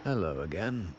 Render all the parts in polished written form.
Hello again.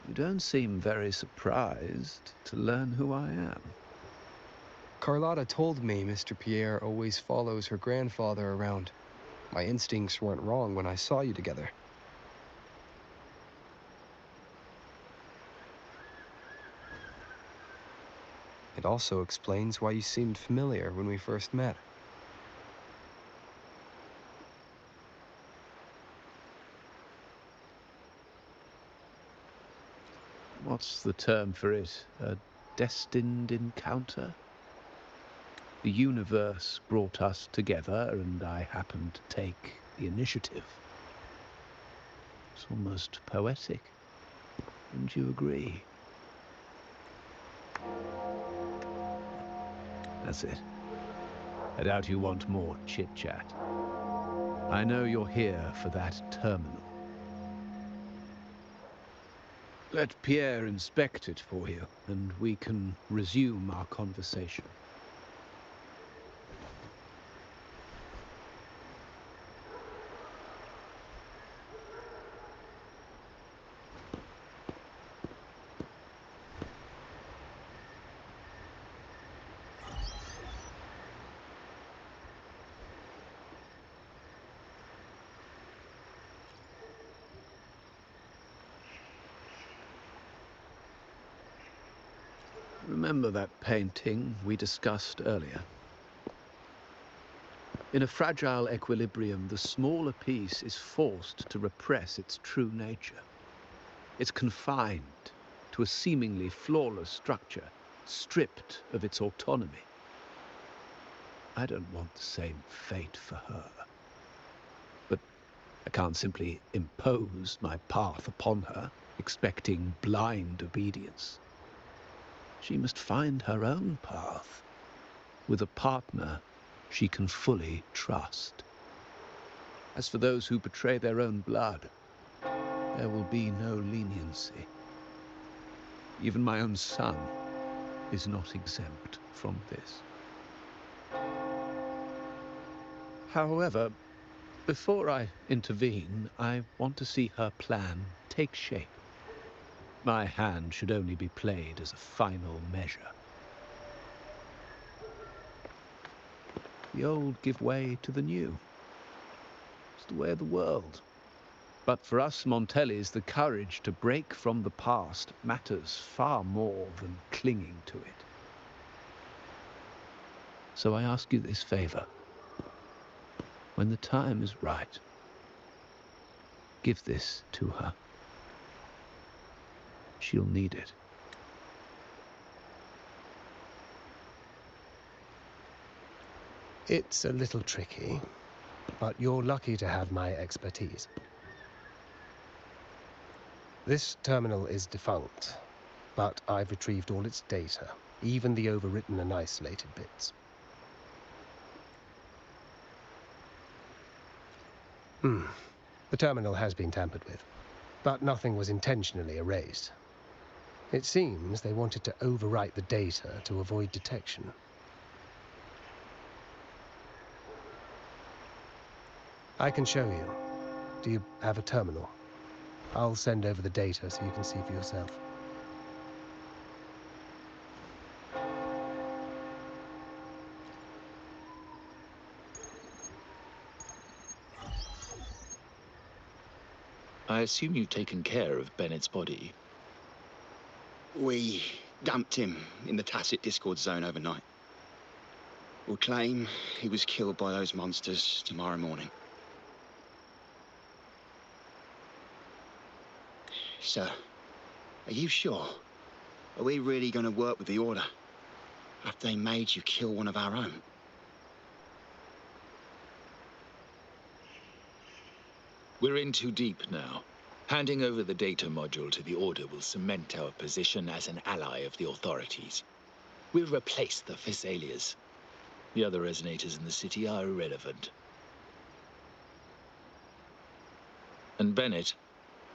You don't seem very surprised to learn who I am. Carlotta told me Mr. Pierre always follows her grandfather around. My instincts weren't wrong when I saw you together. It also explains why you seemed familiar when we first met. What's the term for it? A destined encounter? The universe brought us together, and I happened to take the initiative. It's almost poetic. Wouldn't you agree? That's it. I doubt you want more chit-chat. I know you're here for that terminal. Let Pierre inspect it for you, and we can resume our conversation. Remember that painting we discussed earlier? In a fragile equilibrium, the smaller piece is forced to repress its true nature. It's confined to a seemingly flawless structure, stripped of its autonomy. I don't want the same fate for her. But I can't simply impose my path upon her, expecting blind obedience. She must find her own path, with a partner she can fully trust. As for those who betray their own blood, there will be no leniency. Even my own son is not exempt from this. However, before I intervene, I want to see her plan take shape. My hand should only be played as a final measure. The old give way to the new. It's the way of the world. But for us Montellis, the courage to break from the past matters far more than clinging to it. So I ask you this favor. When the time is right, give this to her. She'll need it. It's a little tricky, but you're lucky to have my expertise. This terminal is defunct, but I've retrieved all its data, even the overwritten and isolated bits. The terminal has been tampered with, but nothing was intentionally erased. It seems they wanted to overwrite the data to avoid detection. I can show you. Do you have a terminal? I'll send over the data so you can see for yourself. I assume you've taken care of Bennett's body. We dumped him in the tacit discord zone overnight. We'll claim he was killed by those monsters tomorrow morning. Sir, are you sure? Are we really going to work with the Order? Have they made you kill one of our own? We're in too deep now. Handing over the data module to the Order will cement our position as an ally of the authorities. We'll replace the Thessalias. The other resonators in the city are irrelevant. And Bennett,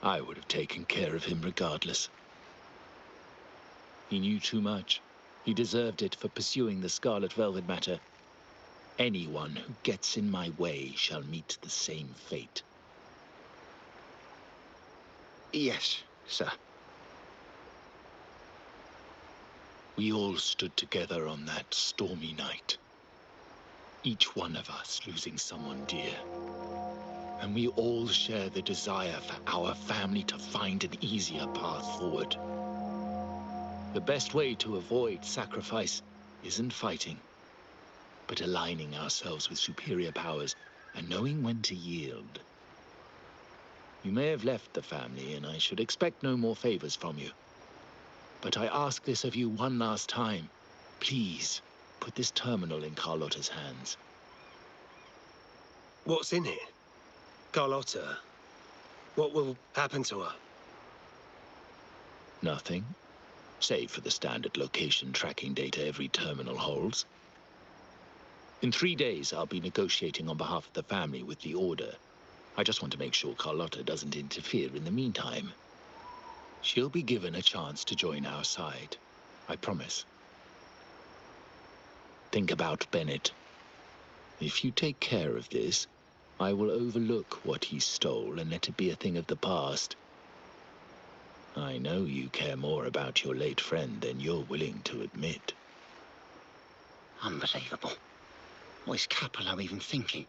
I would have taken care of him regardless. He knew too much. He deserved it for pursuing the Scarlet Velvet matter. Anyone who gets in my way shall meet the same fate. Yes, sir. We all stood together on that stormy night. Each one of us losing someone dear. And we all share the desire for our family to find an easier path forward. The best way to avoid sacrifice isn't fighting, but aligning ourselves with superior powers and knowing when to yield. You may have left the family, and I should expect no more favors from you. But I ask this of you one last time. Please, put this terminal in Carlotta's hands. What's in it? Carlotta? What will happen to her? Nothing, save for the standard location tracking data every terminal holds. In 3 days, I'll be negotiating on behalf of the family with the Order. I just want to make sure Carlotta doesn't interfere in the meantime. She'll be given a chance to join our side. I promise. Think about Bennett. If you take care of this, I will overlook what he stole and let it be a thing of the past. I know you care more about your late friend than you're willing to admit. Unbelievable. What is Capello even thinking?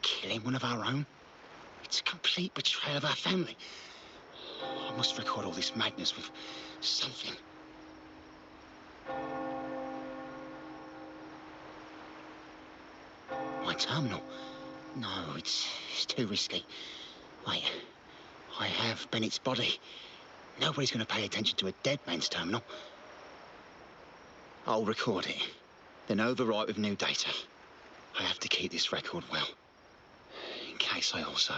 Killing one of our own? It's a complete betrayal of our family. I must record all this madness with something. My terminal? No, it's too risky. Wait, I have Bennett's body. Nobody's going to pay attention to a dead man's terminal. I'll record it, then overwrite with new data. I have to keep this record well, in case I also...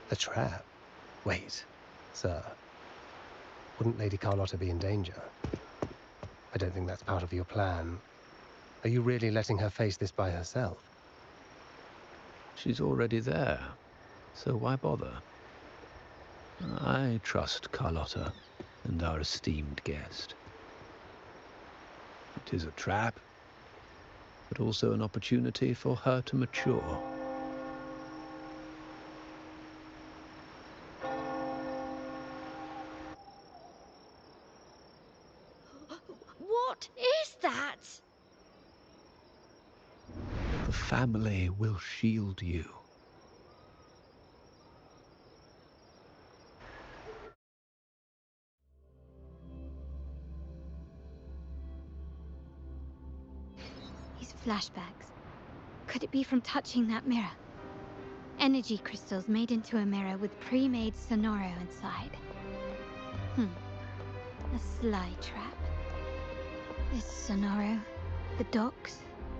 A trap? Wait, sir. Wouldn't Lady Carlotta be in danger? I don't think that's part of your plan. Are you really letting her face this by herself? She's already there, so why bother? I trust Carlotta and our esteemed guest. It is a trap, but also an opportunity for her to mature. What is that? The family will shield you. These flashbacks. Could it be from touching that mirror? Energy crystals made into a mirror with pre-made Sonoro inside. A sly trap. This Sonoro, the docks,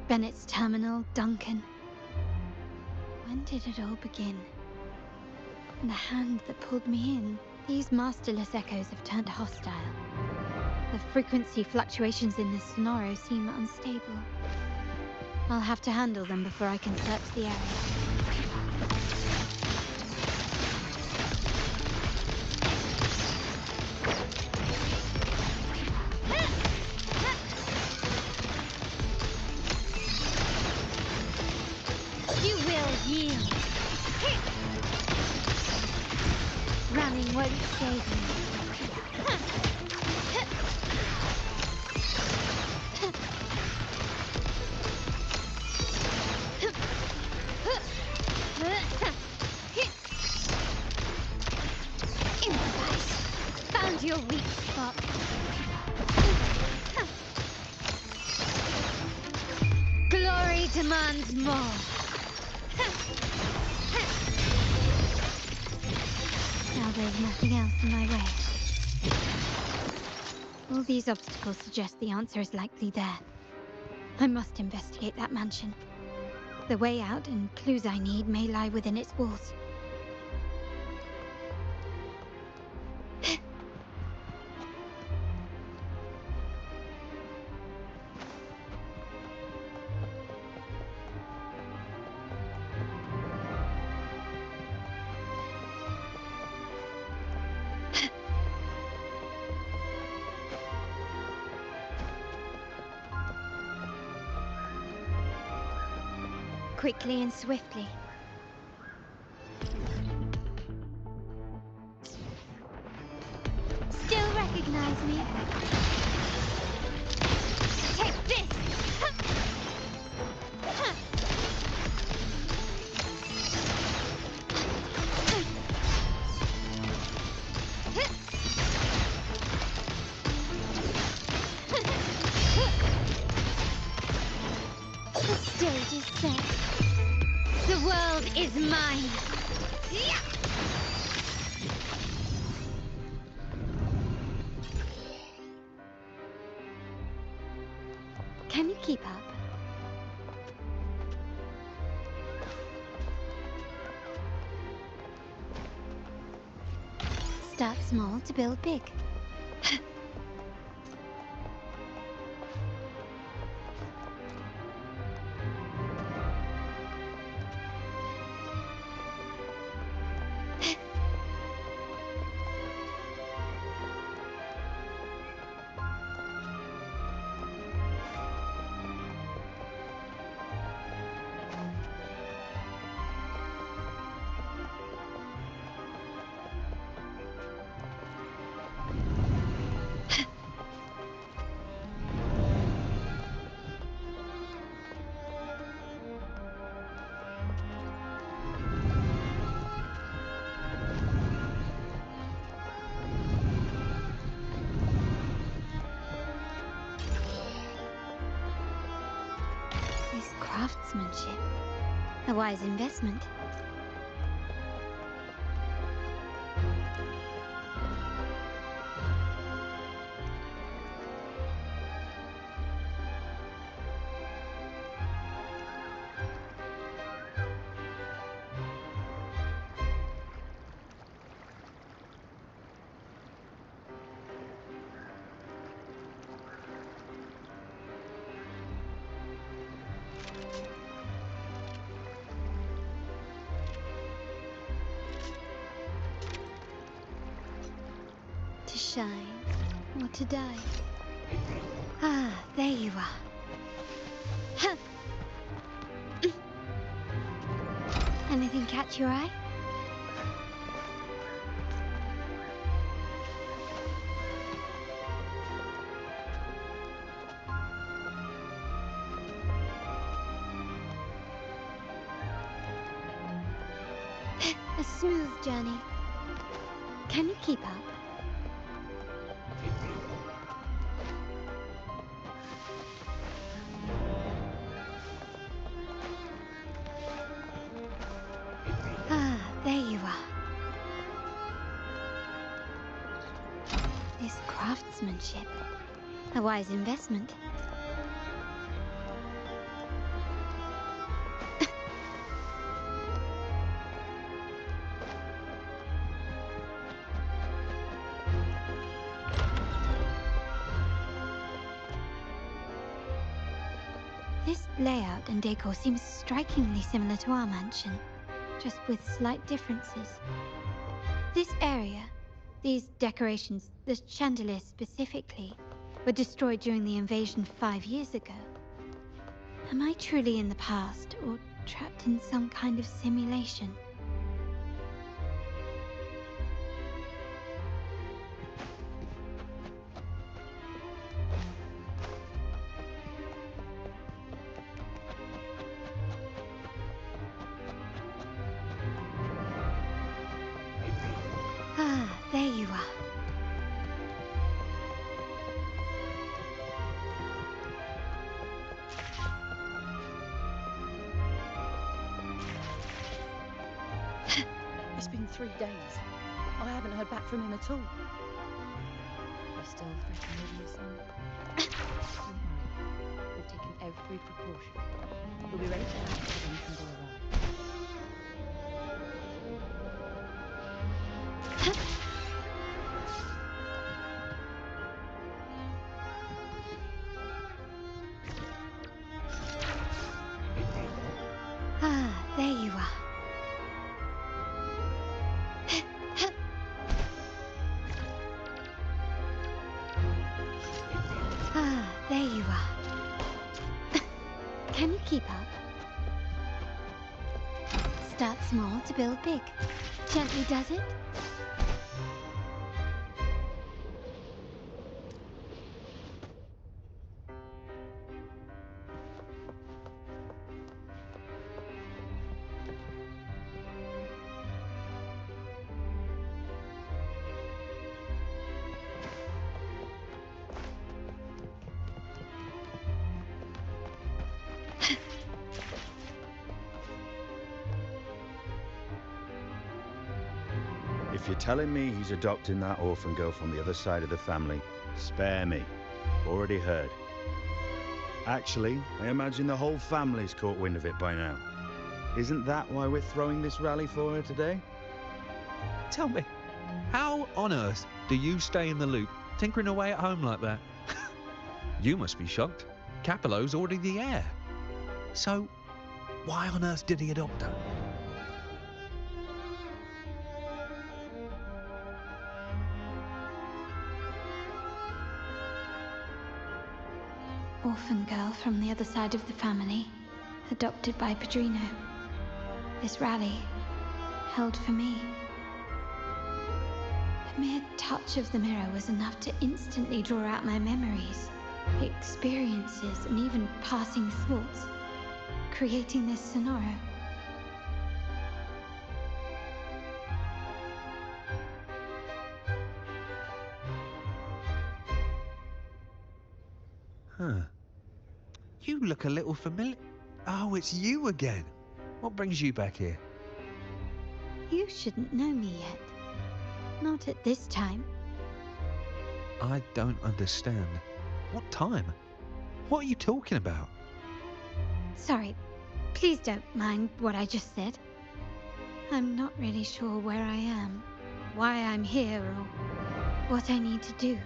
Bennett's terminal, Duncan. When did it all begin? The hand that pulled me in. These masterless echoes have turned hostile. The frequency fluctuations in this Sonoro seem unstable. I'll have to handle them before I can search the area. You will yield. won't save me. Improvise. Found your weak spot. Glory demands more. Now there's nothing else in my way. All these obstacles suggest the answer is likely there. I must investigate that mansion. The way out and clues I need may lie within its walls. Quickly and swiftly. Still recognize me? Take this! The stage is set. The world is mine. Can you keep up? Start small to build big. This craftsmanship. A wise investment. To shine or to die. Ah, there you are. Huh. Anything catch your eye? A smooth journey. Can you keep up? Ah, there you are. This craftsmanship. A wise investment. This layout and decor seems strikingly similar to our mansion, just with slight differences. This area, these decorations, the chandelier specifically, were destroyed during the invasion 5 years ago. Am I truly in the past, or trapped in some kind of simulation? It's been 3 days. I haven't heard back from him at all. You're still threatening with your son? Don't worry. We've taken every precaution. We'll be ready to act if anything goes wrong. Ah, there you are. Ah, there you are. Can you keep up? Start small to build big. Gently does it? If you're telling me he's adopting that orphan girl from the other side of the family, spare me. Already heard. Actually, I imagine the whole family's caught wind of it by now. Isn't that why we're throwing this rally for her today? Tell me, how on earth do you stay in the loop, tinkering away at home like that? You must be shocked. Capello's already the heir. So, why on earth did he adopt her? Orphan girl from the other side of the family, adopted by Padrino. This rally, held for me. The mere touch of the mirror was enough to instantly draw out my memories, experiences, and even passing thoughts, creating this scenario. Huh. You look a little familiar. Oh, it's you again. What brings you back here? You shouldn't know me yet. Not at this time. I don't understand. What time? What are you talking about? Sorry, please don't mind what I just said. I'm not really sure where I am, why I'm here, or what I need to do.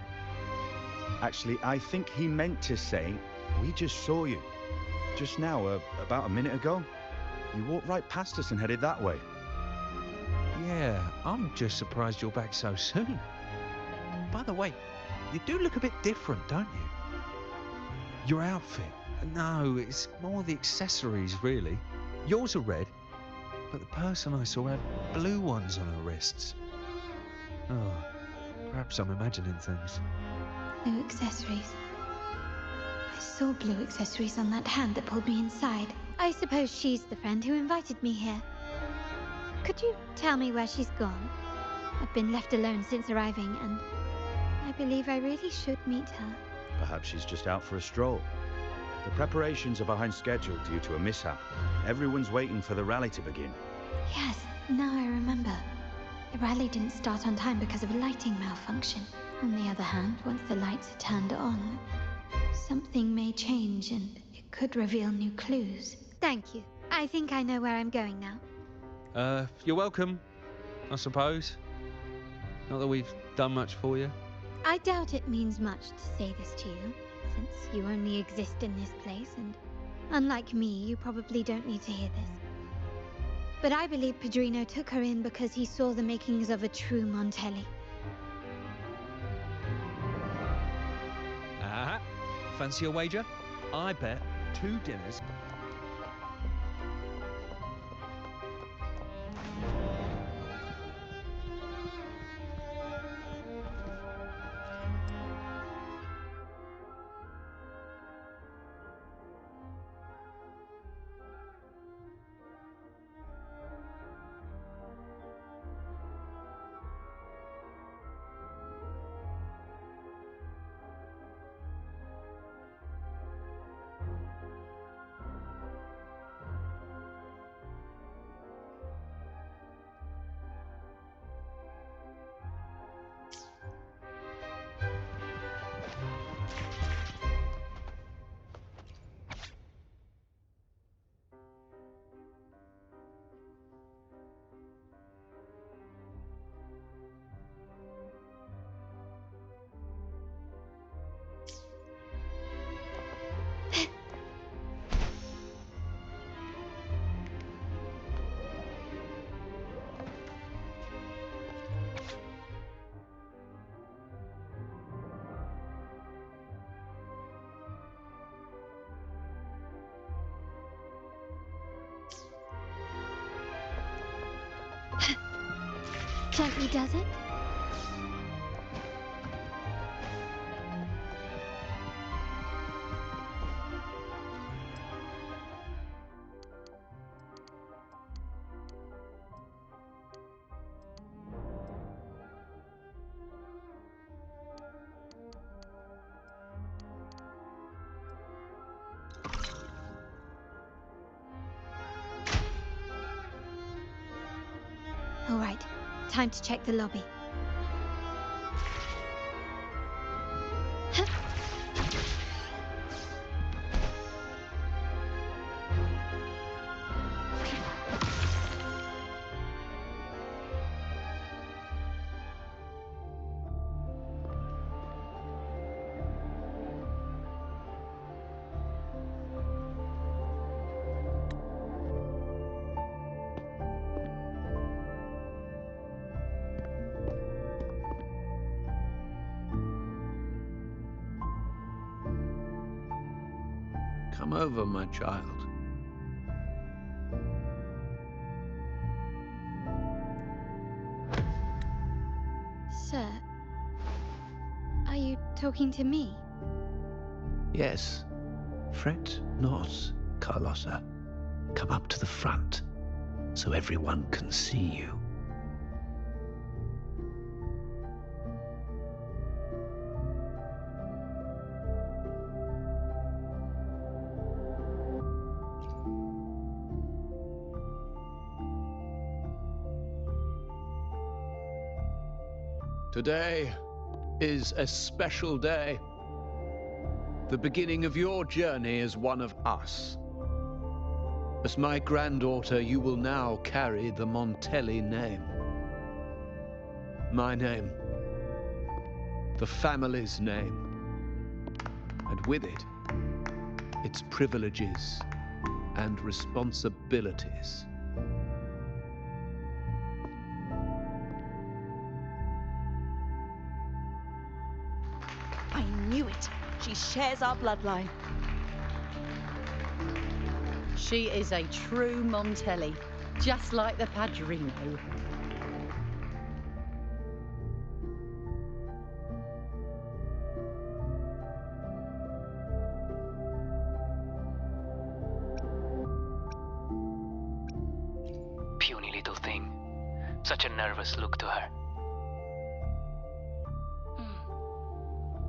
Actually, I think he meant to say, we just saw you. Just now, about a minute ago. You walked right past us and headed that way. Yeah, I'm just surprised you're back so soon. By the way, you do look a bit different, don't you? Your outfit. No, it's more the accessories, really. Yours are red, but the person I saw had blue ones on her wrists. Oh, perhaps I'm imagining things. Blue accessories. I saw blue accessories on that hand that pulled me inside. I suppose she's the friend who invited me here. Could you tell me where she's gone? I've been left alone since arriving, and I believe I really should meet her. Perhaps she's just out for a stroll. The preparations are behind schedule due to a mishap. Everyone's waiting for the rally to begin. Yes, now I remember. The rally didn't start on time because of a lighting malfunction. On the other hand, once the lights are turned on, something may change and it could reveal new clues. Thank you. I think I know where I'm going now. You're welcome, I suppose. Not that we've done much for you. I doubt it means much to say this to you, since you only exist in this place, and unlike me, you probably don't need to hear this. But I believe Padrino took her in because he saw the makings of a true Montelli. Ah, fancy a wager? I bet 2 dinners. Gently does it? All right, time to check the lobby. Come over, my child. Sir, are you talking to me? Yes. Fret not, Carlotta. Come up to the front, so everyone can see you. Today is a special day. The beginning of your journey as one of us. As my granddaughter, you will now carry the Montelli name. My name. The family's name. And with it, its privileges and responsibilities. I knew it. She shares our bloodline. She is a true Montelli, just like the Padrino. Puny little thing. Such a nervous look to her.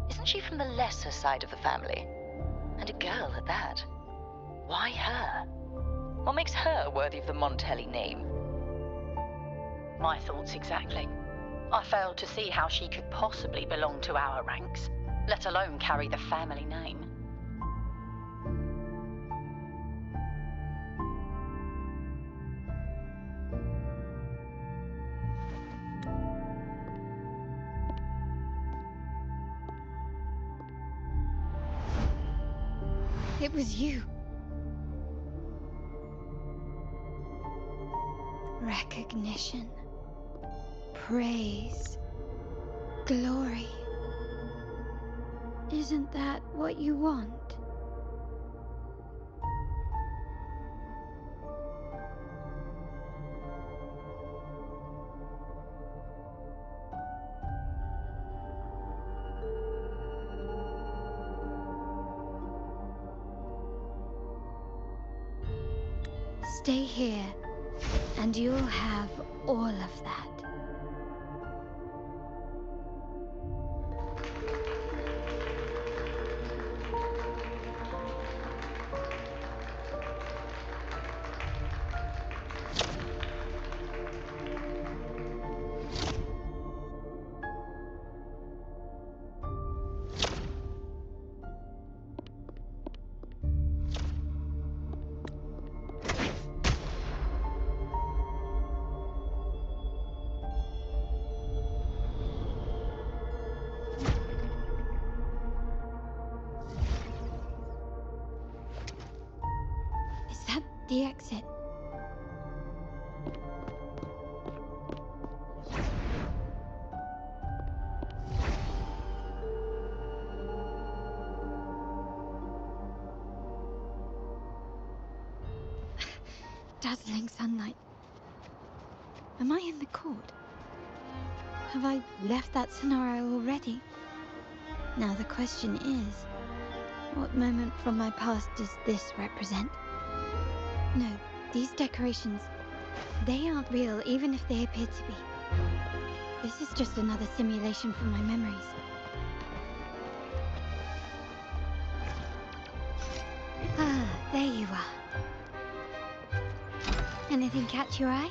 Isn't she from the lesser side of the family? And a girl at that. Why her? What makes her worthy of the Montelli name? My thoughts exactly. I failed to see how she could possibly belong to our ranks, let alone carry the family name. It was you. Recognition, praise, glory. Isn't that what you want? Stay here, and you'll have all of that. Is that the exit? Dazzling sunlight. Am I in the court? Have I left that scenario already? Now the question is, what moment from my past does this represent? No, these decorations, they aren't real, even if they appear to be. This is just another simulation from my memories. Ah, there you are. Anything catch your eye?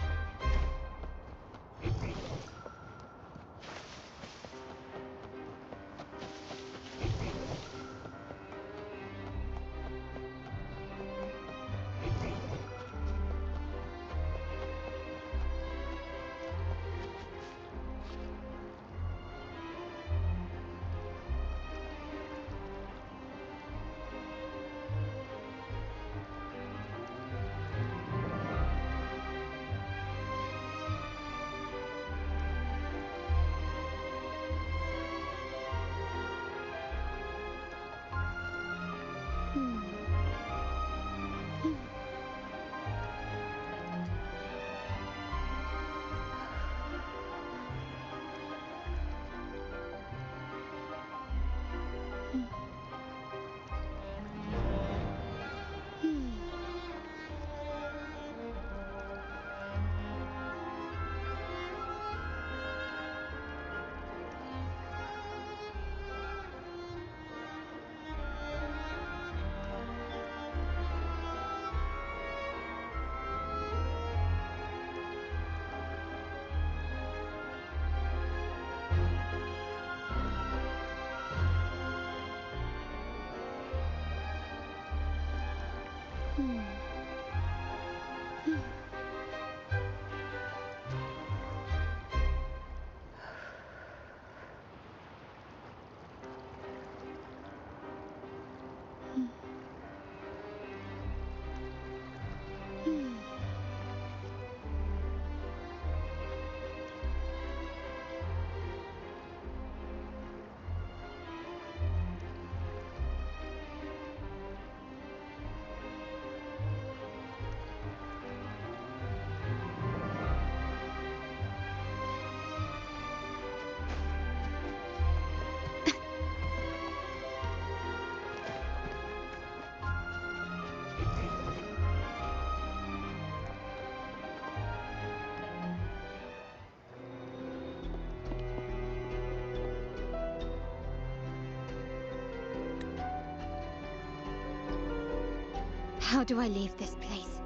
How do I leave this place?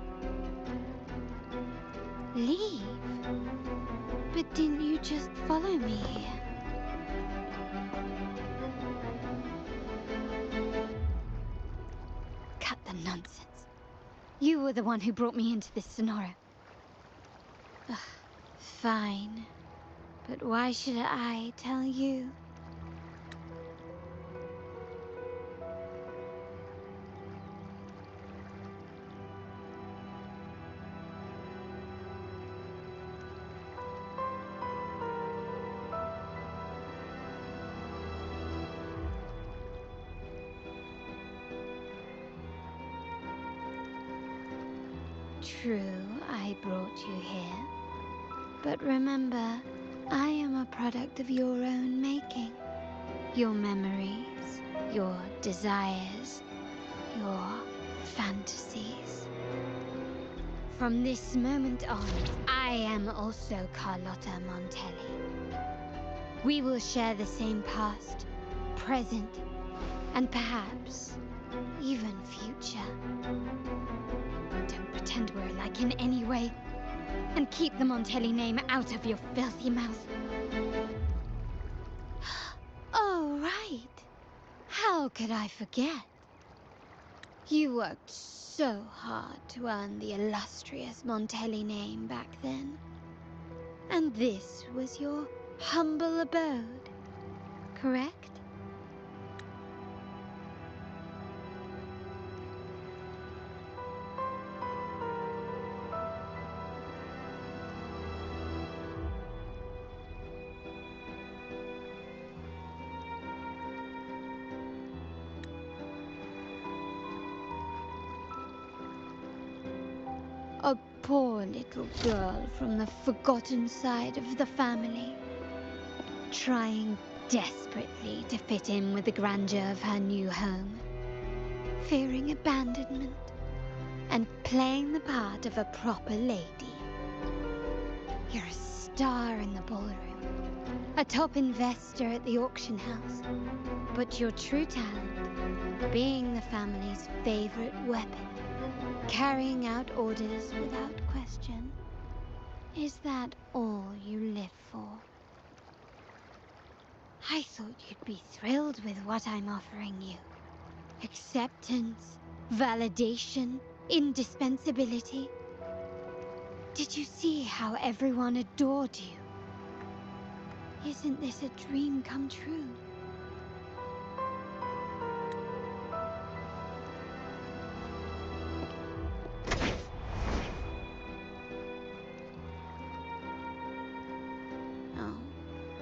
Leave? But didn't you just follow me here? Cut the nonsense. You were the one who brought me into this scenario. Ugh, fine. But why should I tell you? True, I brought you here. But remember, I am a product of your own making. Your memories, your desires, your fantasies. From this moment on, I am also Carlotta Montelli. We will share the same past, present, and perhaps even future. Don't pretend we're alike in any way, and keep the Montelli name out of your filthy mouth. Oh, right. How could I forget? You worked so hard to earn the illustrious Montelli name back then. And this was your humble abode, correct? A poor little girl from the forgotten side of the family. trying desperately to fit in with the grandeur of her new home, fearing abandonment, and playing the part of a proper lady. You're a star in the ballroom, a top investor at the auction house, but your true talent, being the family's favorite weapon, carrying out orders without question. Is that all you live for? I thought you'd be thrilled with what I'm offering you. Acceptance, validation, indispensability. Did you see how everyone adored you? Isn't this a dream come true? Oh,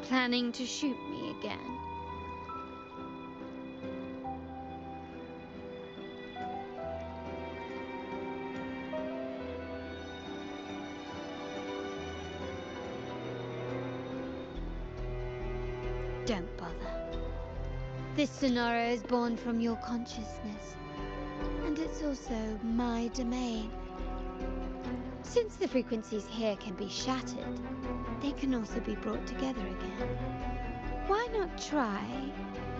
planning to shoot me again? Don't bother. This Sonoro is born from your consciousness, and it's also my domain. Since the frequencies here can be shattered, they can also be brought together again. Why not try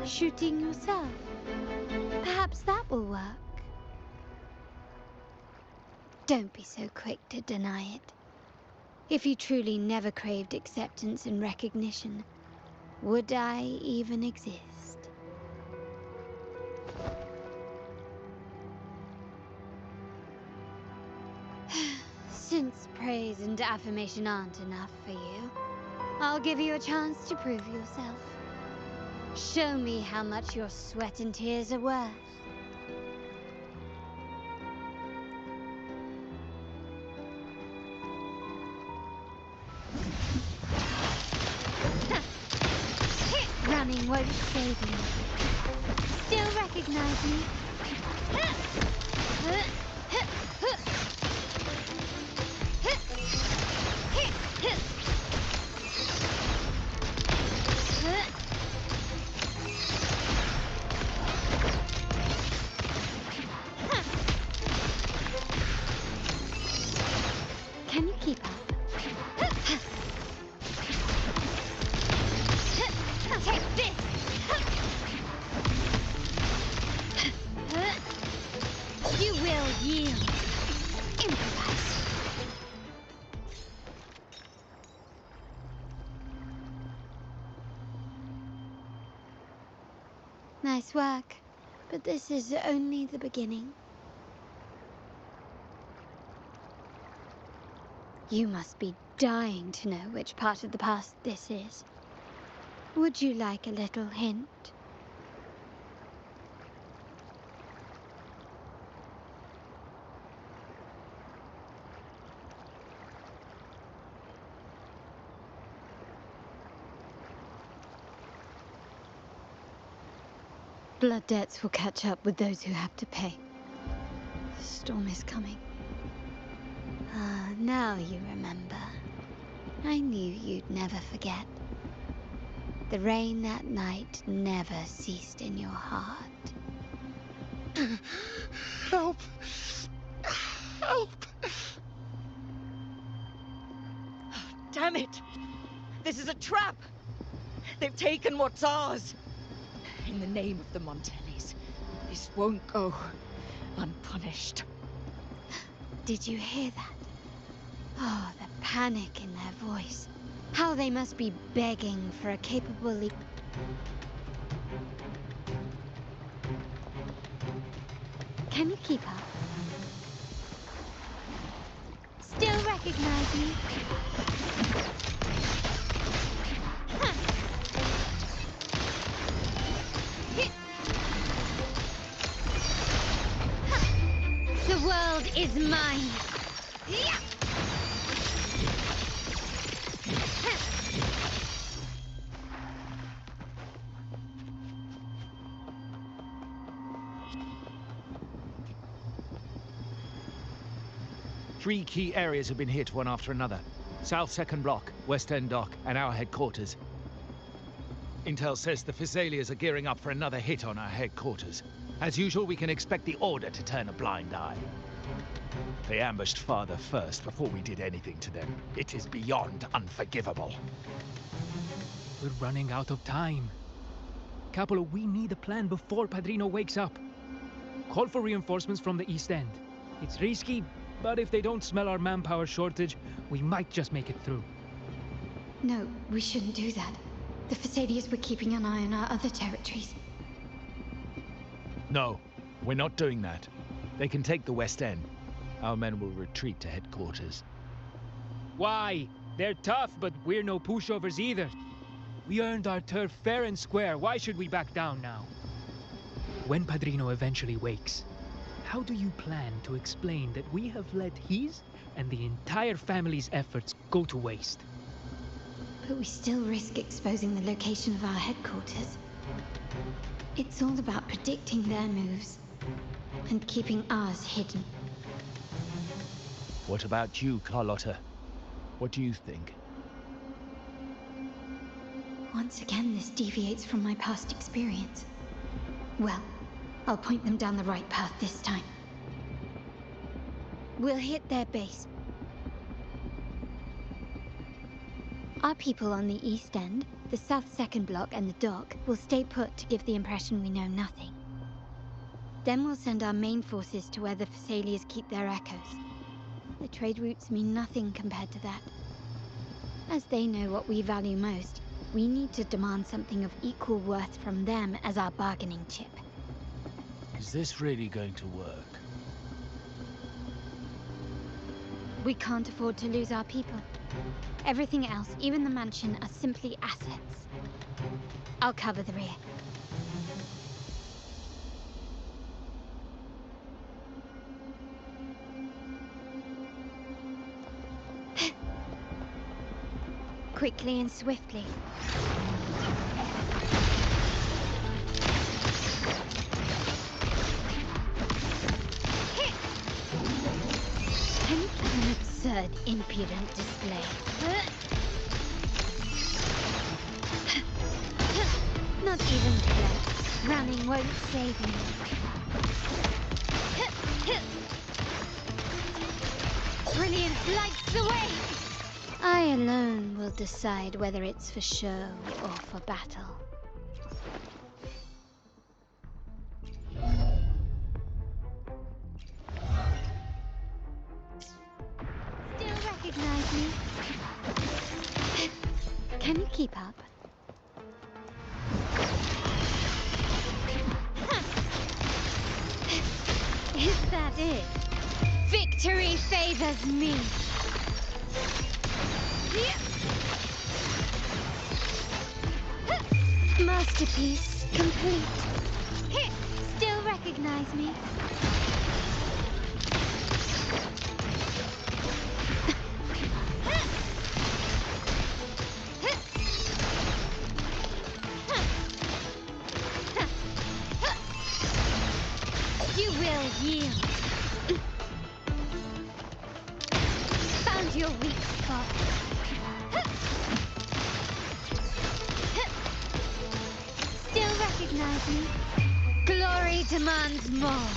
shooting yourself? Perhaps that will work. Don't be so quick to deny it. If you truly never craved acceptance and recognition, would I even exist? Since praise and affirmation aren't enough for you, I'll give you a chance to prove yourself. Show me how much your sweat and tears are worth. Running won't save you. Still recognize me? Can you keep up? Take this! You will yield. Improvise. Nice work, but this is only the beginning. You must be dying to know which part of the past this is. Would you like a little hint? Blood debts will catch up with those who have to pay. The storm is coming. Ah, now you remember. I knew you'd never forget. The rain that night never ceased in your heart. Help! Help! Oh, damn it! This is a trap! They've taken what's ours! In the name of the Montellis, this won't go unpunished. Did you hear that? Oh, the panic in their voice. How they must be begging for a capable leader. Can you keep up? Still recognize me? The world is mine. Yeah. 3 key areas have been hit one after another. South Second Block, West End Dock, and our headquarters. Intel says the Physaelias are gearing up for another hit on our headquarters. As usual, we can expect the Order to turn a blind eye. They ambushed Father first before we did anything to them. It is beyond unforgivable. We're running out of time. Capolo, we need a plan before Padrino wakes up. Call for reinforcements from the East End. It's risky, but if they don't smell our manpower shortage, we might just make it through. No, we shouldn't do that. The Physaelias were keeping an eye on our other territories. No, we're not doing that. They can take the West End. Our men will retreat to headquarters. Why? They're tough, but we're no pushovers either. We earned our turf fair and square. Why should we back down now? When Padrino eventually wakes, how do you plan to explain that we have let his and the entire family's efforts go to waste? But we still risk exposing the location of our headquarters. It's all about predicting their moves and keeping ours hidden. What about you, Carlotta? What do you think? Once again, this deviates from my past experience. Well, I'll point them down the right path this time. We'll hit their base. Our people on the East End, the South Second Block and the dock will stay put to give the impression we know nothing. Then we'll send our main forces to where the Physaelias keep their echoes. The trade routes mean nothing compared to that. As they know what we value most, we need to demand something of equal worth from them as our bargaining chip. Is this really going to work? We can't afford to lose our people. Everything else, even the mansion, are simply assets. I'll cover the rear. Quickly and swiftly. Can you give an absurd, impudent display? Not even close. Running won't save me. Brilliant lights away! I alone will decide whether it's for show or for battle. Still recognize me? Can you keep up? Is that it? Victory favors me! Masterpiece complete. Still recognize me? You will yield. Found your weak spot. Still recognize me? Glory demands more.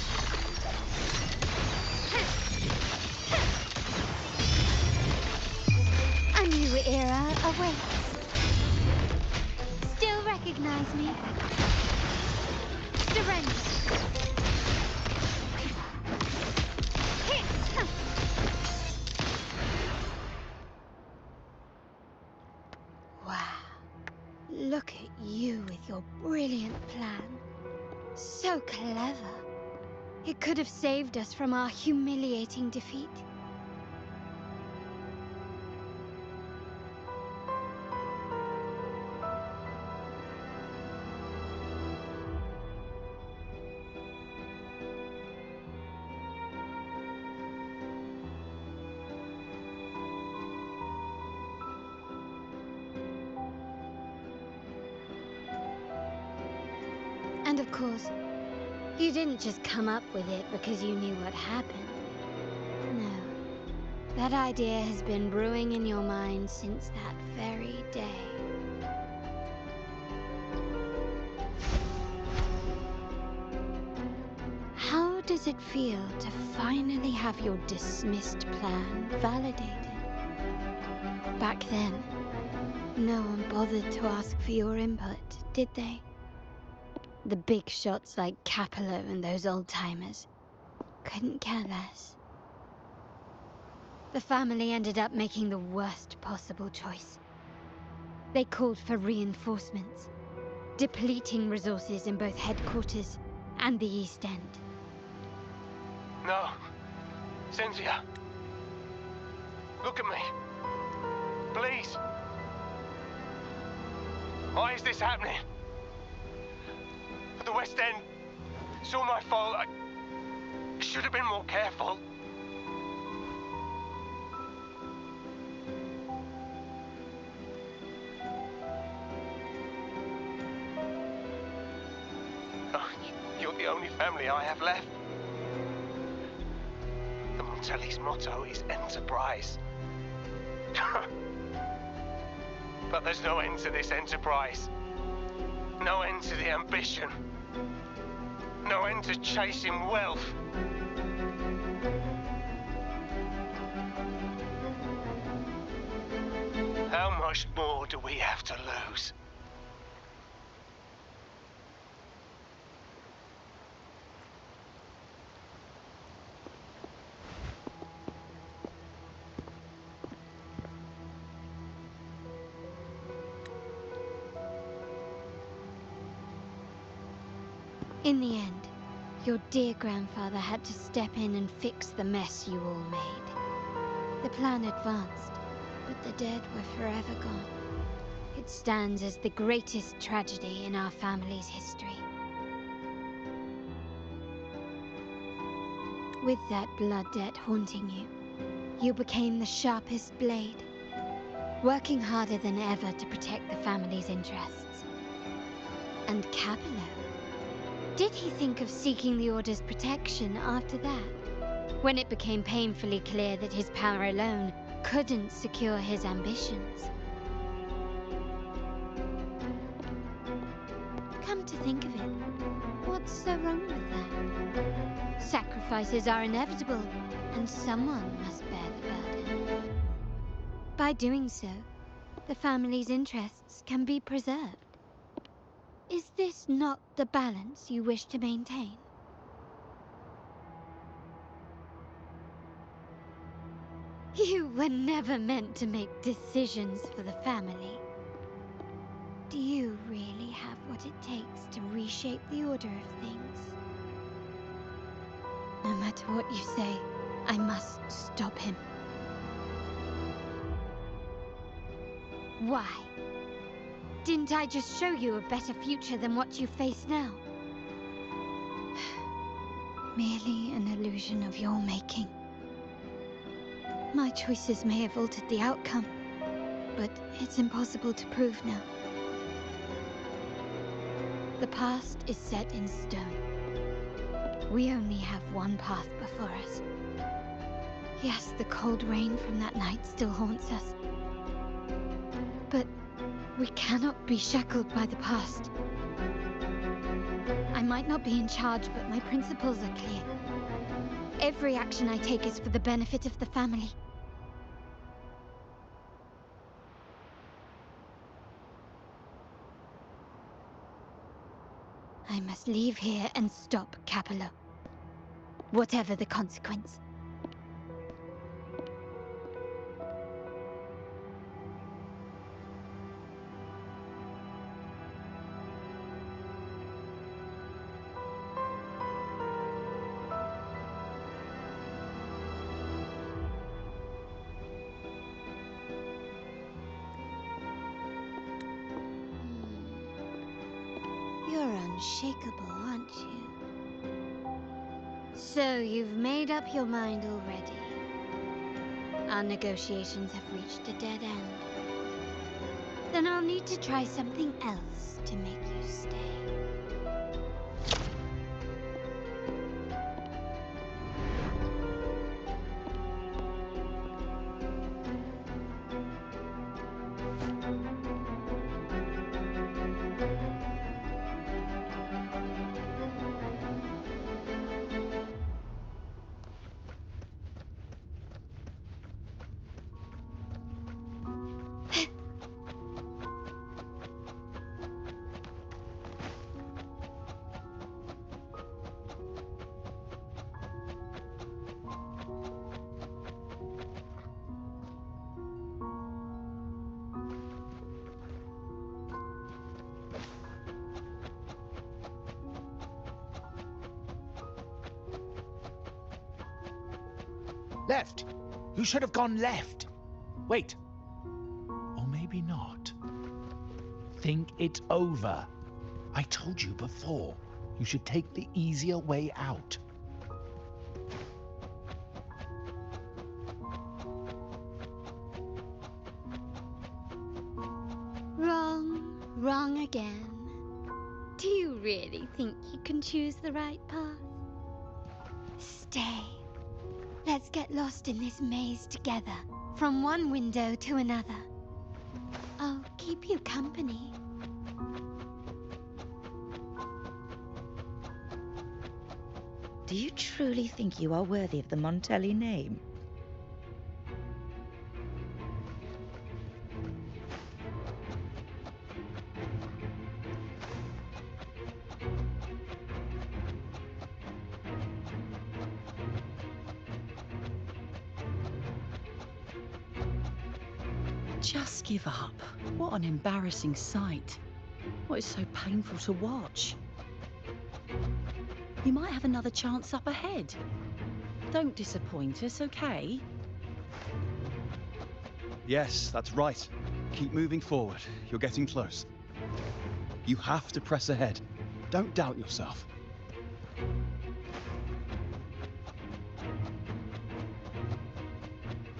A new era awaits. Still recognize me? Surrender. Wow. Look at you with your brilliant plan. So clever. It could have saved us from our humiliating defeat. And of course, you didn't just come up with it because you knew what happened. No. That idea has been brewing in your mind since that very day. does it feel to finally have your dismissed plan validated? Back then, no one bothered to ask for your input, did they? The big shots like Capello and those old-timers couldn't care less. The family ended up making the worst possible choice. They called for reinforcements, depleting resources in both headquarters and the East End. No. Cynthia. Look at me. Please. Why is this happening? The West End. It's all my fault. I should have been more careful. Oh, you're the only family I have left. The Montelli's motto is enterprise. But there's no end to this enterprise. No end to the ambition. No end to chasing wealth. How much more do we have to lose? In the end, your dear grandfather had to step in and fix the mess you all made. The plan advanced, but the dead were forever gone. It stands as the greatest tragedy in our family's history. With that blood debt haunting you, you became the sharpest blade, working harder than ever to protect the family's interests. And Capello? Did he think of seeking the Order's protection after that, when it became painfully clear that his power alone couldn't secure his ambitions? Come to think of it, what's so wrong with that? Sacrifices are inevitable, and someone must bear the burden. By doing so, the family's interests can be preserved. Is this not the balance you wish to maintain? You were never meant to make decisions for the family. Do you really have what it takes to reshape the order of things? No matter what you say, I must stop him. Why? Didn't I just show you a better future than what you face now? Merely an illusion of your making. My choices may have altered the outcome, but it's impossible to prove now. The past is set in stone. We only have one path before us. Yes, the cold rain from that night still haunts us. But we cannot be shackled by the past. I might not be in charge, but my principles are clear. Every action I take is for the benefit of the family. I must leave here and stop Capello. Whatever the consequence. You're unshakable, aren't you? So you've made up your mind already. Our negotiations have reached a dead end. Then I'll need to try something else to make you stay. Left! You should have gone left! Wait. Or maybe not. Think it over. I told you before. You should take the easier way out. Wrong again. Do you really think you can choose the right path? Stay. Let's get lost in this maze together, from one window to another. I'll keep you company. Do you truly think you are worthy of the Montelli name? Just give up. What an embarrassing sight. What is so painful to watch? You might have another chance up ahead. Don't disappoint us, okay? Yes, that's right. Keep moving forward. You're getting close. You have to press ahead. Don't doubt yourself.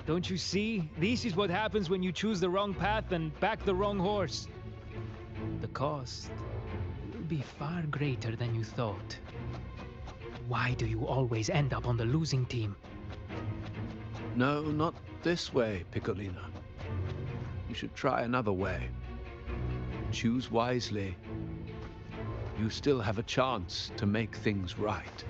Don't you see? This is what happens when you choose the wrong path and back the wrong horse. The cost will be far greater than you thought. Why do you always end up on the losing team? No, not this way, Piccolina. You should try another way. Choose wisely. You still have a chance to make things right.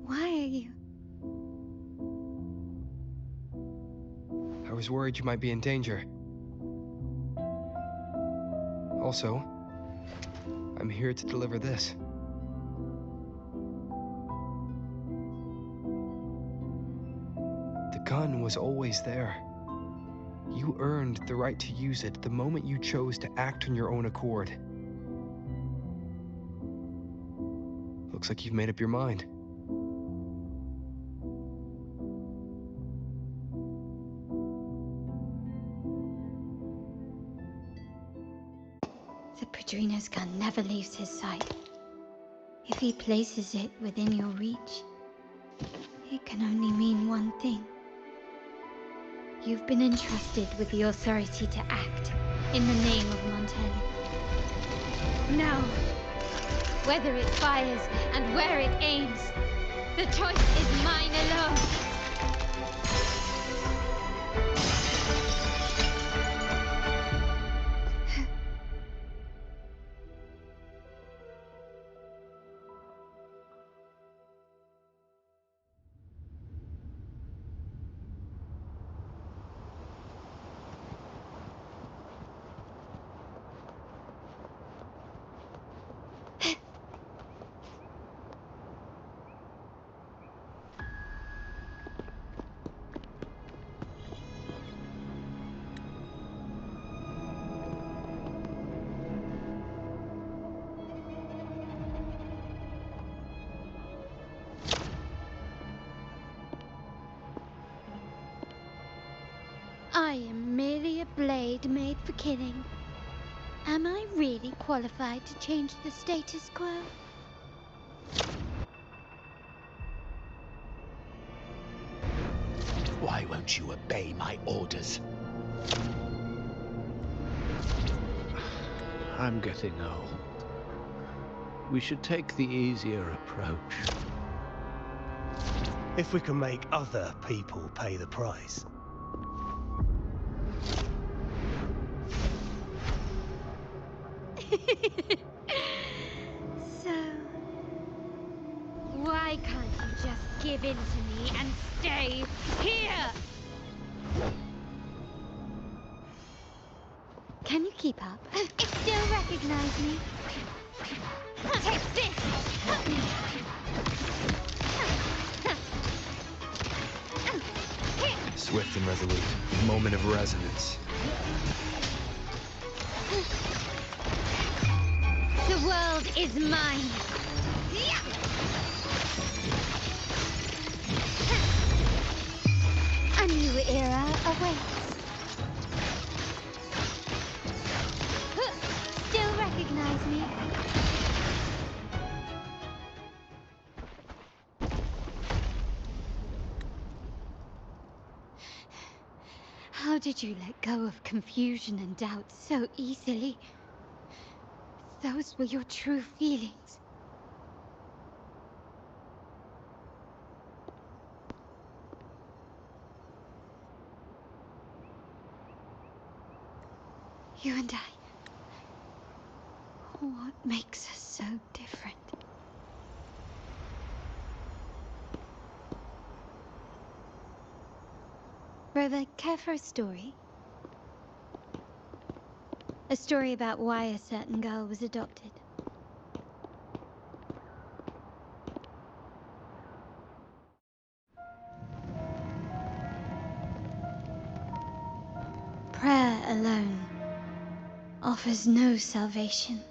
Why are you? I was worried you might be in danger. Also, I'm here to deliver this. The gun was always there. You earned the right to use it the moment you chose to act on your own accord. Looks like you've made up your mind. The Padrino's gun never leaves his sight. If he places it within your reach, it can only mean one thing. You've been entrusted with the authority to act in the name of Montelli. Now, whether it fires and where it aims, the choice is mine alone. I am merely a blade made for killing. Am I really qualified to change the status quo? Why won't you obey my orders? I'm getting old. We should take the easier approach. If we can make other people pay the price. So, why can't you just give in to me and stay here? Can you keep up? It still recognize me. Take this! Swift and resolute. Moment of resonance. The world is mine. A new era awaits. Still recognize me? How did you let go of confusion and doubt so easily? Those were your true feelings. You and I. What makes us so different? Brother, care for a story? A story about why a certain girl was adopted. Prayer alone offers no salvation.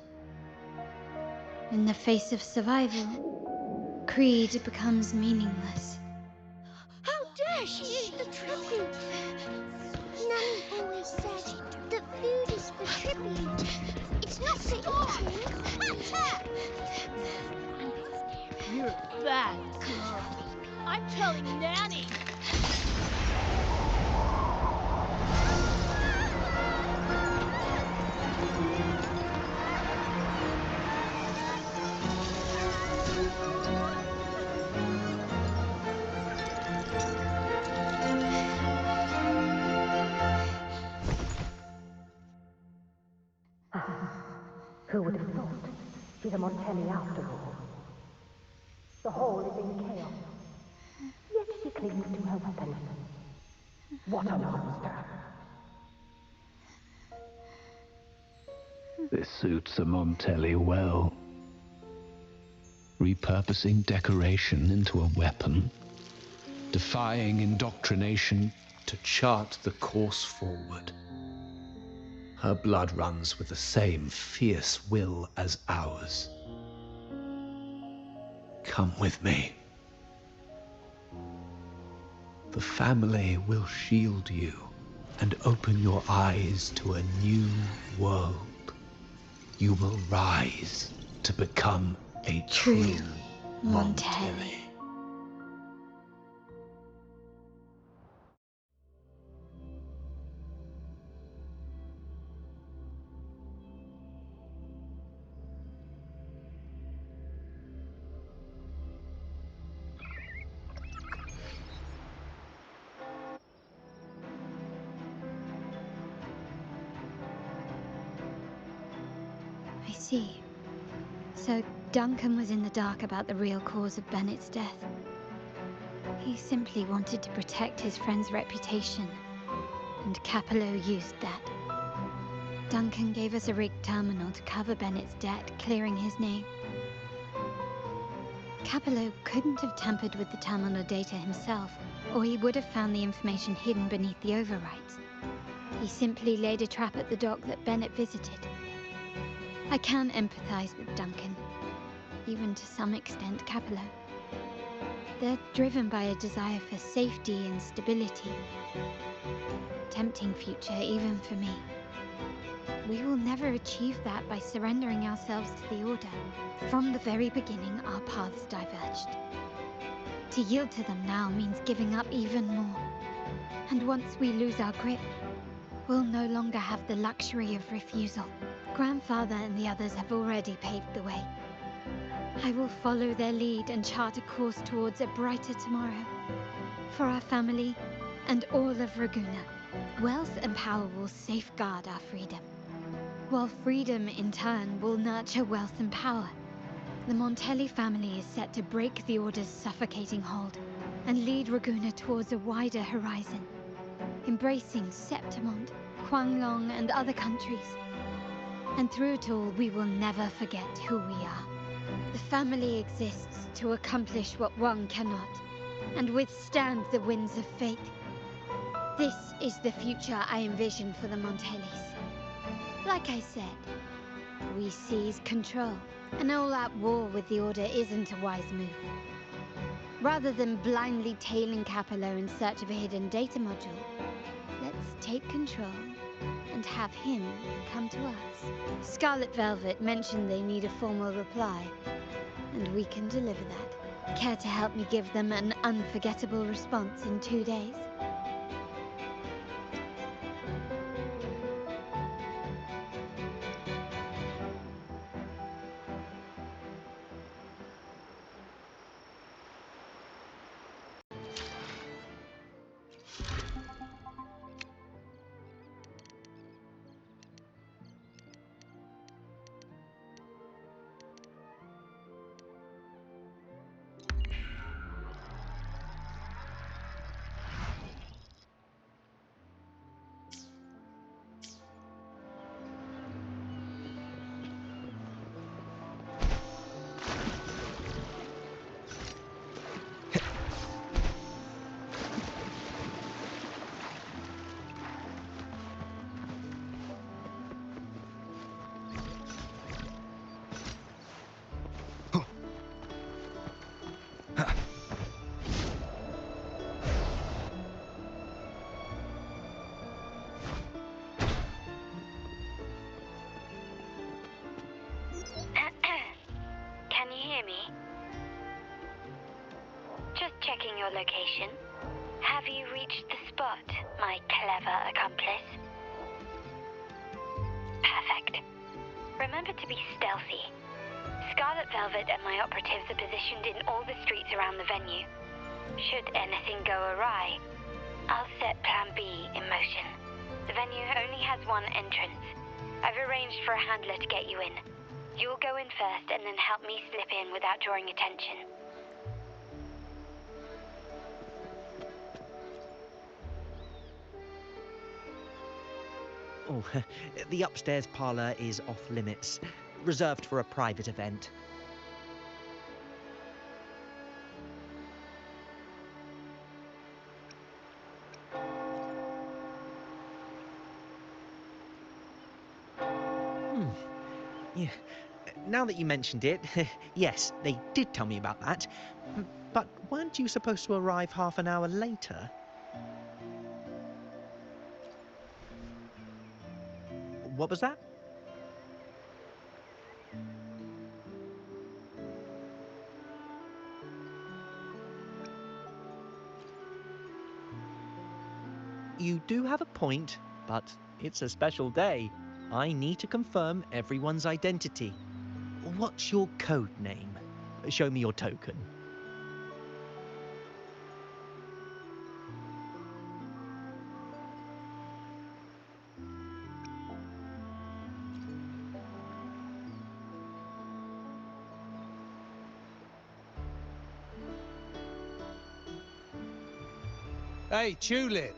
In the face of survival, creed becomes meaningless. How dare she eat the tribute? Nanny always said that food is for tribute. It's not for eating. You're a bad girl. I'm telling Nanny. Who would have thought? She's a Montelli after all. The hall is in chaos. Yet she clings to her weapon. What a monster! This suits a Montelli well. Repurposing decoration into a weapon, defying indoctrination to chart the course forward. Her blood runs with the same fierce will as ours. Come with me. The family will shield you and open your eyes to a new world. You will rise to become a true Montelli. I see. So Duncan was in the dark about the real cause of Bennett's death. He simply wanted to protect his friend's reputation, and Capello used that. Duncan gave us a rigged terminal to cover Bennett's debt, clearing his name. Capello couldn't have tampered with the terminal data himself, or he would have found the information hidden beneath the overwrites. He simply laid a trap at the dock that Bennett visited. I can empathize with Duncan, even to some extent Capello. They're driven by a desire for safety and stability. Tempting future even for me. We will never achieve that by surrendering ourselves to the Order. From the very beginning, our paths diverged. To yield to them now means giving up even more. And once we lose our grip, we'll no longer have the luxury of refusal. Grandfather and the others have already paved the way. I will follow their lead and chart a course towards a brighter tomorrow. For our family and all of Raguna. Wealth and power will safeguard our freedom, while freedom in turn will nurture wealth and power. The Montelli family is set to break the Order's suffocating hold and lead Raguna towards a wider horizon, embracing Septimont, Huanglong, and other countries. And through it all, we will never forget who we are. The family exists to accomplish what one cannot, and withstand the winds of fate. This is the future I envision for the Montellis. Like I said, we seize control. An all-out war with the Order isn't a wise move. Rather than blindly tailing Capello in search of a hidden data module, let's take control and have him come to us. Scarlet Velvet mentioned they need a formal reply, and we can deliver that. Care to help me give them an unforgettable response in 2 days? Checking your location. Have you reached the spot, my clever accomplice? Perfect. Remember to be stealthy. Scarlet Velvet and my operatives are positioned in all the streets around the venue. Should anything go awry, I'll set Plan B in motion. The venue only has one entrance. I've arranged for a handler to get you in. You'll go in first and then help me slip in without drawing attention. Oh, the upstairs parlour is off limits, reserved for a private event. Yeah. Now that you mentioned it, yes, they did tell me about that. But weren't you supposed to arrive half an hour later? What was that? You do have a point, but it's a special day. I need to confirm everyone's identity. What's your code name? Show me your token. Hey, Tulip!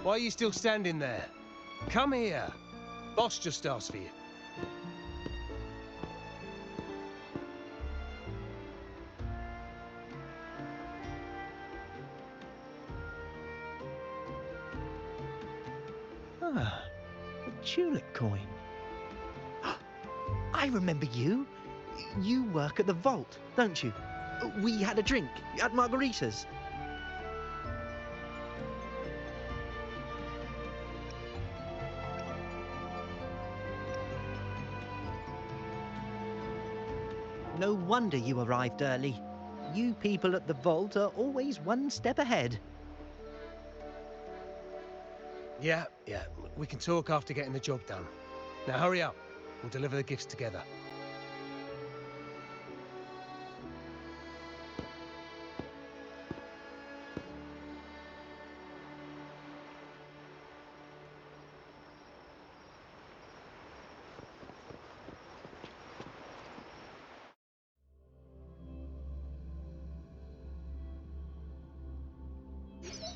Why are you still standing there? Come here. Boss just asked for you. Ah, a tulip coin. I remember you. You work at the vault, don't you? We had a drink at Margarita's. No wonder you arrived early. You people at the vault are always one step ahead. Yeah. We can talk after getting the job done. Now hurry up. We'll deliver the gifts together.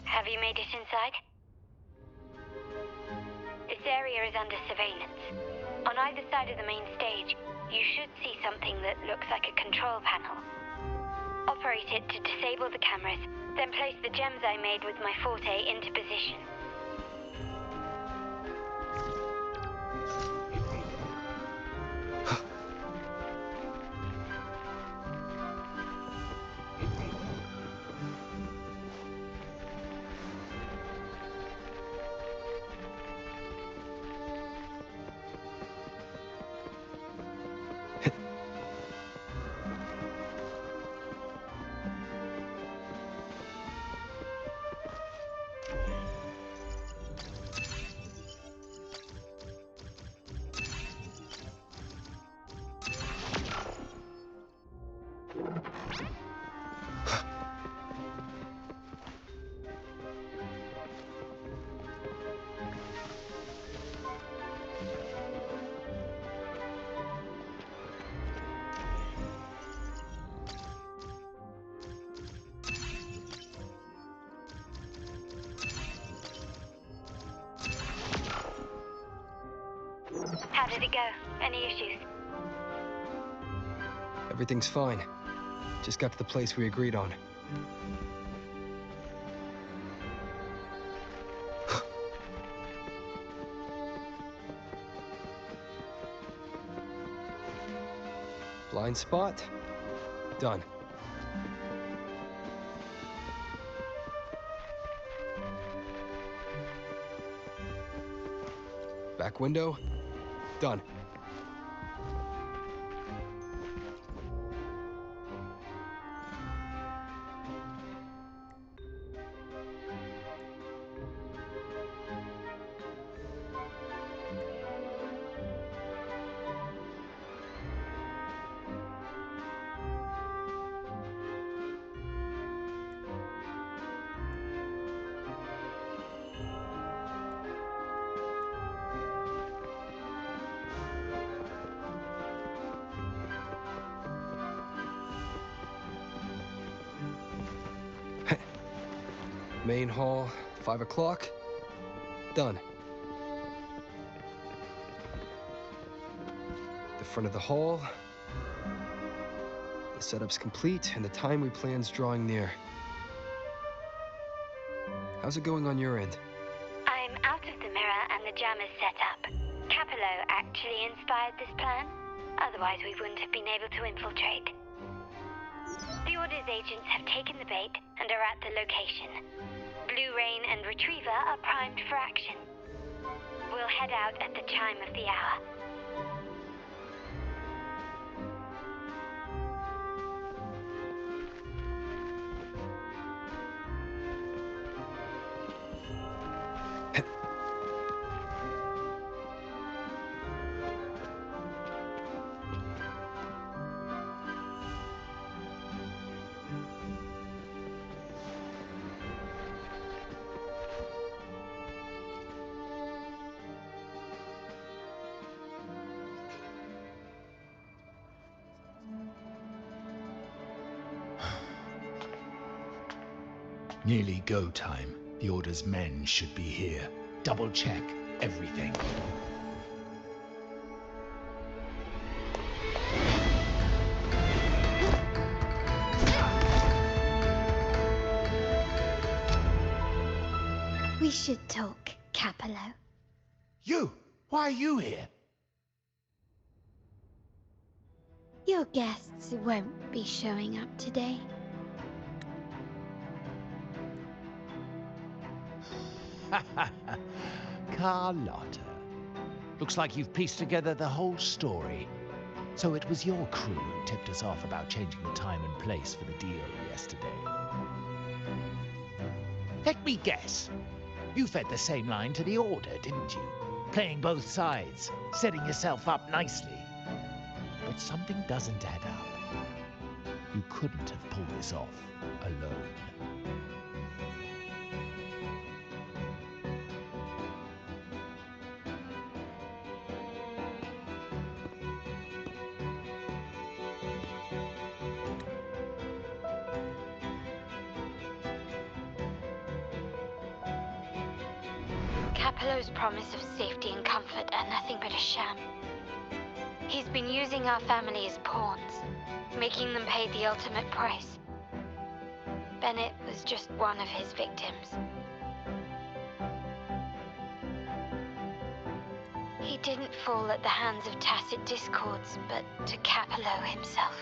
Have you made it inside? This area is under surveillance. On either side of the main stage, you should see something that looks like a control panel. Operate it to disable the cameras, then place the gems I made with my forte into position. How did it go? Any issues? Everything's fine. Just got to the place we agreed on. Blind spot. Done. Back window. Done. Main hall, 5 o'clock. Done. The front of the hall. The setup's complete, and the time we plan's drawing near. How's it going on your end? I'm out of the mirror and the jam is set up. Capello actually inspired this plan. Otherwise, we wouldn't have been able to infiltrate. The Order's agents have taken the bait and are at the location. Blue Rain and Retriever are primed for action. We'll head out at the chime of the hour. Nearly go time. The Order's men should be here. Double check everything. We should talk, Capello. You! Why are you here? Your guests won't be showing up today. Carlotta. Looks like you've pieced together the whole story. So it was your crew who tipped us off about changing the time and place for the deal yesterday. Let me guess. You fed the same line to the Order, didn't you? Playing both sides, setting yourself up nicely. But something doesn't add up. You couldn't have pulled this off alone. Capello's promise of safety and comfort are nothing but a sham. He's been using our family as pawns, making them pay the ultimate price. Bennett was just one of his victims. He didn't fall at the hands of tacit discords, but to Capello himself.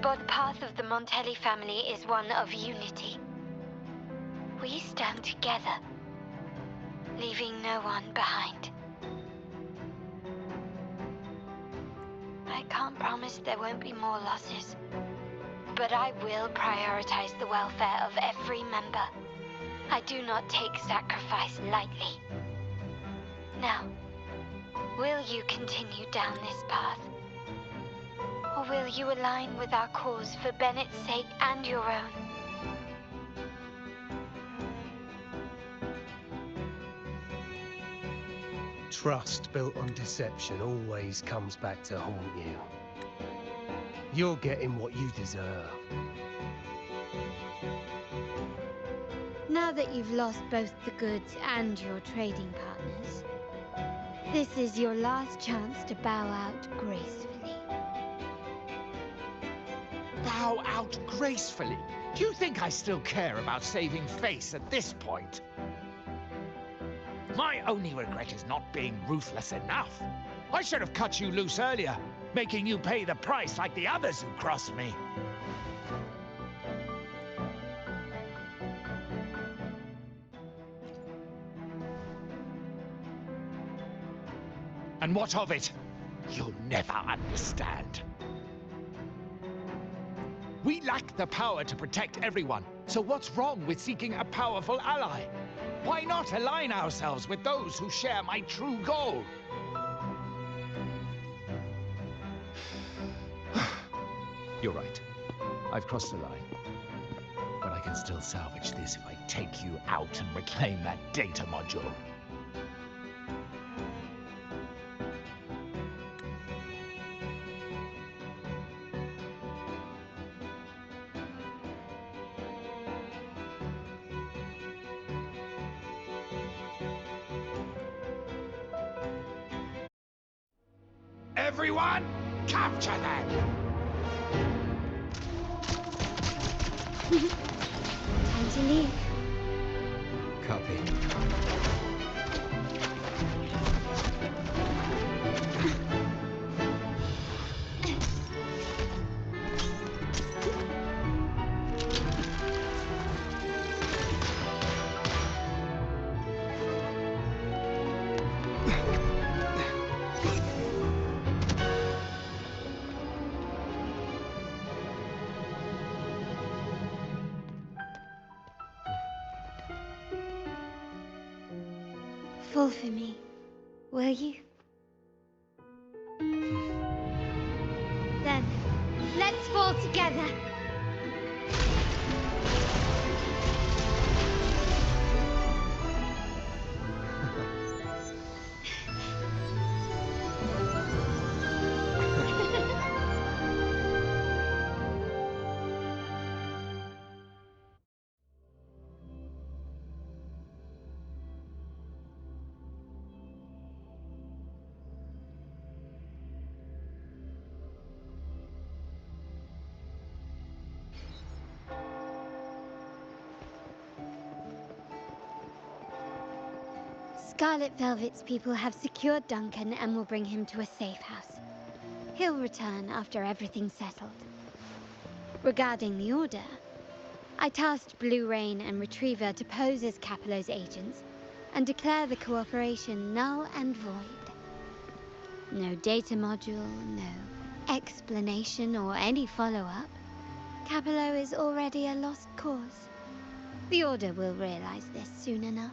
The path of the Montelli family is one of unity. We stand together, leaving no one behind. I can't promise there won't be more losses, but I will prioritize the welfare of every member. I do not take sacrifice lightly. Now, will you continue down this path? Or will you align with our cause for Bennett's sake and your own? Trust built on deception always comes back to haunt you. You're getting what you deserve. Now that you've lost both the goods and your trading partners, this is your last chance to bow out gracefully. Bow out gracefully? Do you think I still care about saving face at this point? My only regret is not being ruthless enough. I should have cut you loose earlier, making you pay the price like the others who crossed me. And what of it? You'll never understand. We lack the power to protect everyone, so what's wrong with seeking a powerful ally? Why not align ourselves with those who share my true goal? You're right. I've crossed the line. But I can still salvage this if I take you out and reclaim that data module. Everyone, capture them! Time to leave. Copy. Fall for me, will you? Then, let's fall together. Scarlet Velvet's people have secured Duncan and will bring him to a safe house. He'll return after everything's settled. Regarding the Order, I tasked Blue Rain and Retriever to pose as Capello's agents and declare the cooperation null and void. No data module, no explanation or any follow-up. Capello is already a lost cause. The Order will realize this soon enough.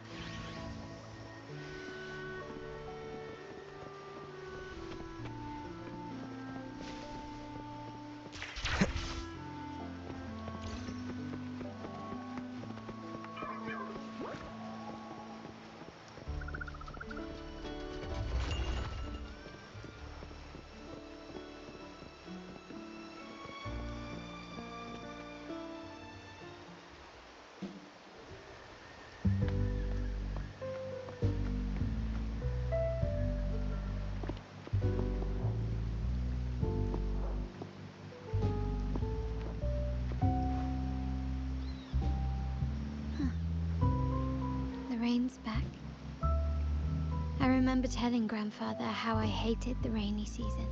Rain's back. I remember telling Grandfather how I hated the rainy season.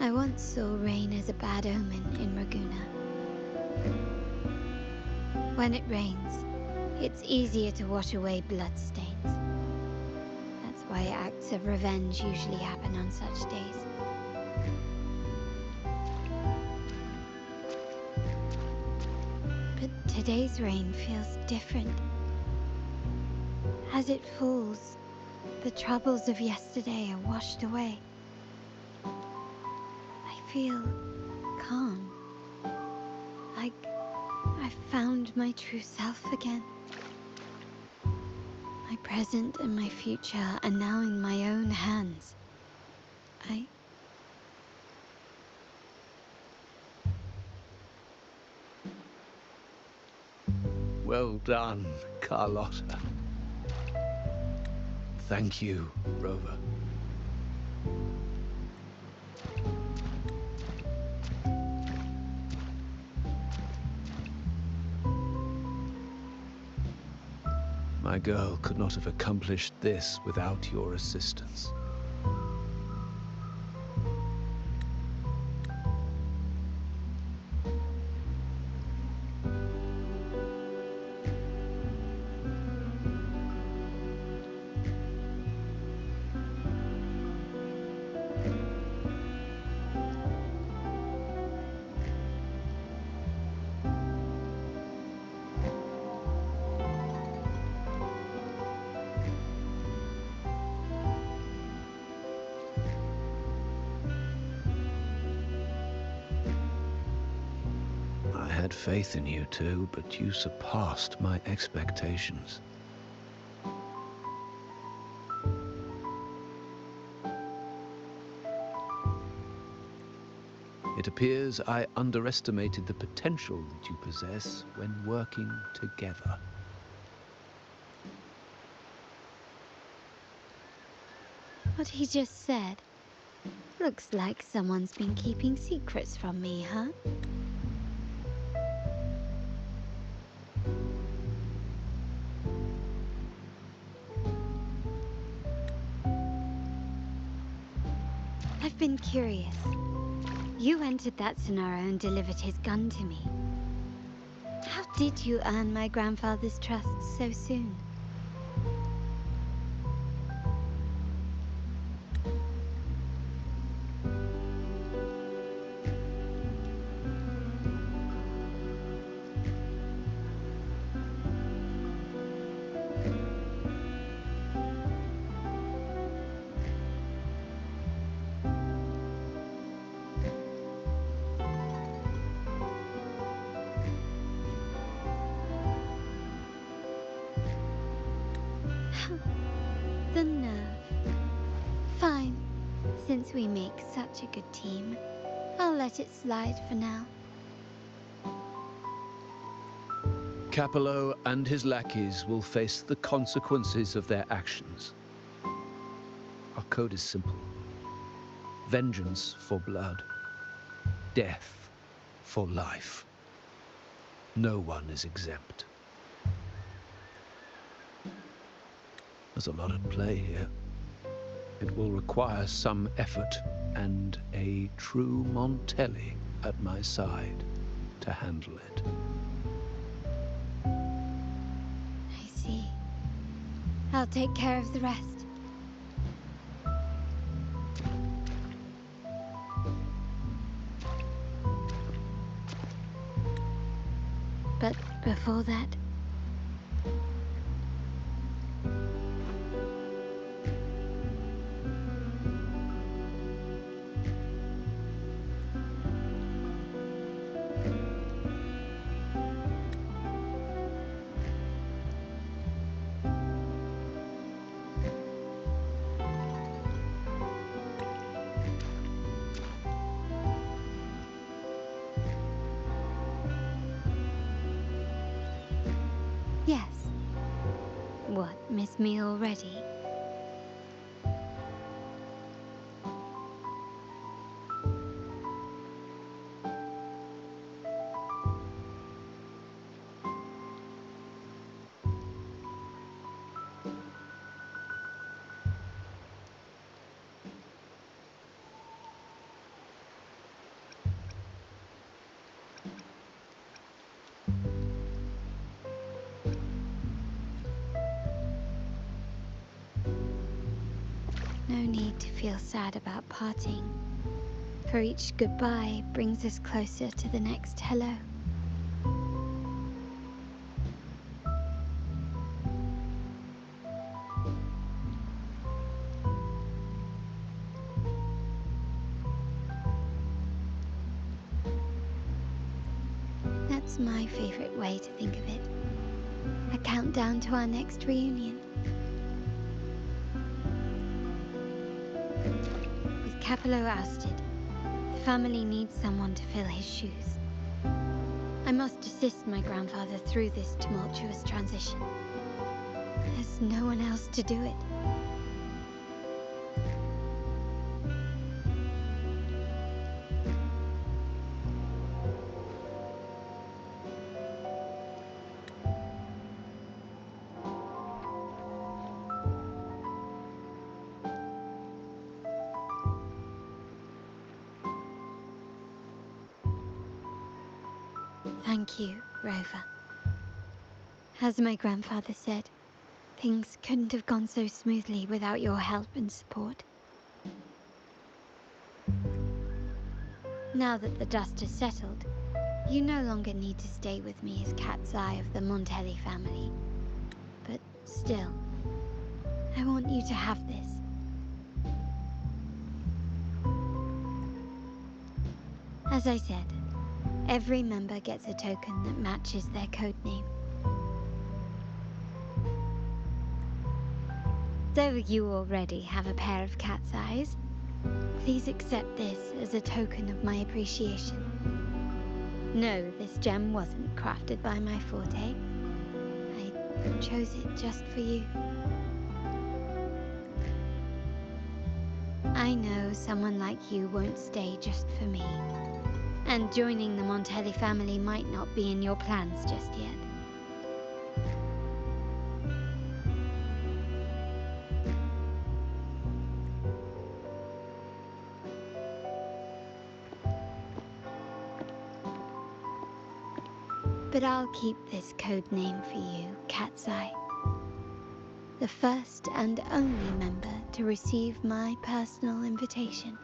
I once saw rain as a bad omen in Raguna. When it rains, it's easier to wash away bloodstains. That's why acts of revenge usually happen on such days. But today's rain feels different. As it falls, the troubles of yesterday are washed away. I feel calm. Like I found my true self again. My present and my future are now in my own hands. Well done, Carlotta. Thank you, Rover. My girl could not have accomplished this without your assistance. I had faith in you too, but you surpassed my expectations. It appears I underestimated the potential that you possess when working together. What he just said. Looks like someone's been keeping secrets from me, huh? I've been curious. You entered that Sonoro and delivered his gun to me. How did you earn my grandfather's trust so soon? The nerve. Fine. Since we make such a good team, I'll let it slide for now. Capello and his lackeys will face the consequences of their actions. Our code is simple. Vengeance for blood. Death for life. No one is exempt. There's a lot at play here. It will require some effort and a true Montelli at my side to handle it. I see. I'll take care of the rest. But before that... Yes. What, miss me already? No need to feel sad about parting, for each goodbye brings us closer to the next hello. That's my favorite way to think of it. A countdown to our next reunion. With Capello ousted, the family needs someone to fill his shoes. I must assist my grandfather through this tumultuous transition. There's no one else to do it. Thank you, Rover. As my grandfather said, things couldn't have gone so smoothly without your help and support. Now that the dust has settled, you no longer need to stay with me as Cat's Eye of the Montelli family. But still, I want you to have this. As I said, every member gets a token that matches their codename. Though you already have a pair of cat's eyes, please accept this as a token of my appreciation. No, this gem wasn't crafted by my forte. I chose it just for you. I know someone like you won't stay just for me. And joining the Montelli family might not be in your plans just yet. But I'll keep this code name for you, Cat's Eye. The first and only member to receive my personal invitation.